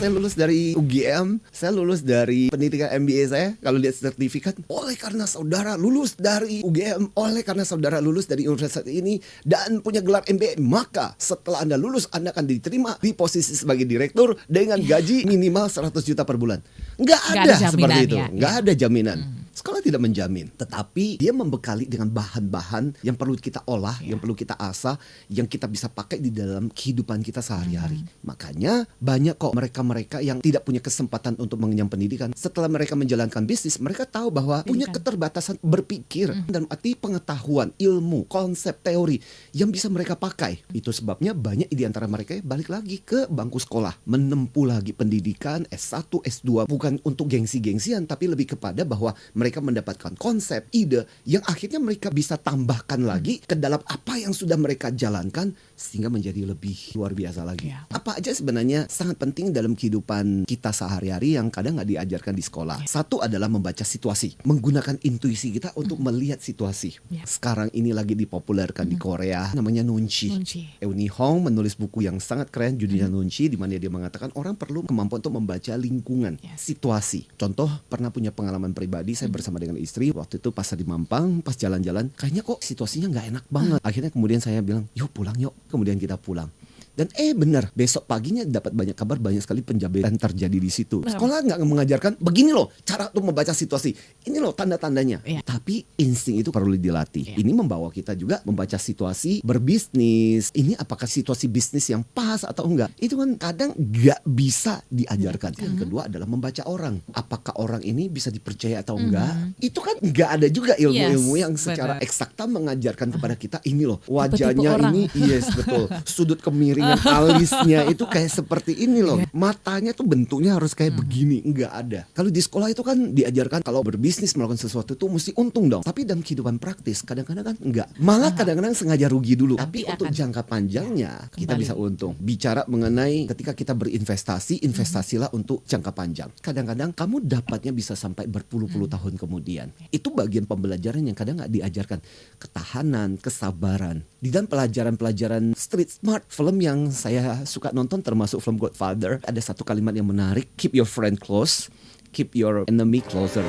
saya lulus dari UGM, saya lulus dari pendidikan MBA saya. Kalau lihat sertifikat, oleh karena saudara lulus dari UGM, oleh karena saudara lulus dari universitas ini dan punya gelar MBA, maka setelah Anda lulus, Anda akan diterima di posisi sebagai direktur dengan gaji minimal 100 juta per bulan. Nggak ada seperti itu, nggak ada jaminan. Sekolah tidak menjamin, tetapi dia membekali dengan bahan-bahan yang perlu kita olah, yang perlu kita asah, yang kita bisa pakai di dalam kehidupan kita sehari-hari. Makanya banyak kok mereka-mereka yang tidak punya kesempatan untuk mengenyam pendidikan. Setelah mereka menjalankan bisnis, mereka tahu bahwa punya keterbatasan berpikir dan arti pengetahuan, ilmu, konsep, teori yang bisa mereka pakai. Itu sebabnya banyak di antara mereka balik lagi ke bangku sekolah, menempuh lagi pendidikan S1, S2, bukan untuk gengsi-gengsian, tapi lebih kepada bahwa mereka mendapatkan konsep, ide yang akhirnya mereka bisa tambahkan lagi ke dalam apa yang sudah mereka jalankan sehingga menjadi lebih luar biasa lagi. Apa aja sebenarnya sangat penting dalam kehidupan kita sehari-hari yang kadang nggak diajarkan di sekolah. Satu adalah membaca situasi, menggunakan intuisi kita untuk melihat situasi. Sekarang ini lagi dipopulerkan di Korea, namanya Nunchi. Eunhee Hong menulis buku yang sangat keren, judulnya Nunchi, di mana dia mengatakan orang perlu kemampuan untuk membaca lingkungan, situasi. Contoh, pernah punya pengalaman pribadi, saya bersama dengan istri waktu itu pas di Mampang, pas jalan-jalan, kayaknya kok situasinya nggak enak banget. Akhirnya kemudian saya bilang, yuk pulang yuk. Kemudian kita pulang. Dan benar, besok paginya dapat banyak kabar, banyak sekali penjaberan terjadi di situ. Sekolah nggak mengajarkan begini loh cara untuk membaca situasi, ini loh tanda-tandanya. Tapi insting itu perlu dilatih. Ini membawa kita juga membaca situasi berbisnis. Ini apakah situasi bisnis yang pas atau enggak? Itu kan kadang nggak bisa diajarkan. Yang kedua adalah membaca orang. Apakah orang ini bisa dipercaya atau enggak? Itu kan nggak ada juga ilmu-ilmu yang secara eksakta mengajarkan kepada kita ini loh wajahnya ini, betul, sudut kemiring alisnya itu kayak seperti ini loh. Matanya tuh bentuknya harus kayak begini. Enggak ada. Kalau di sekolah itu kan diajarkan kalau berbisnis melakukan sesuatu itu mesti untung dong. Tapi dalam kehidupan praktis kadang-kadang kan enggak. Malah kadang-kadang sengaja rugi dulu. Tapi untuk jangka panjangnya kita bisa untung. Bicara mengenai ketika kita berinvestasi, investasilah untuk jangka panjang. Kadang-kadang kamu dapatnya bisa sampai berpuluh-puluh tahun kemudian. Itu bagian pembelajaran yang kadang nggak diajarkan. Ketahanan, kesabaran. Di dalam pelajaran-pelajaran street smart, film yang saya suka nonton termasuk film Godfather, ada satu kalimat yang menarik, keep your friend close, keep your enemy closer.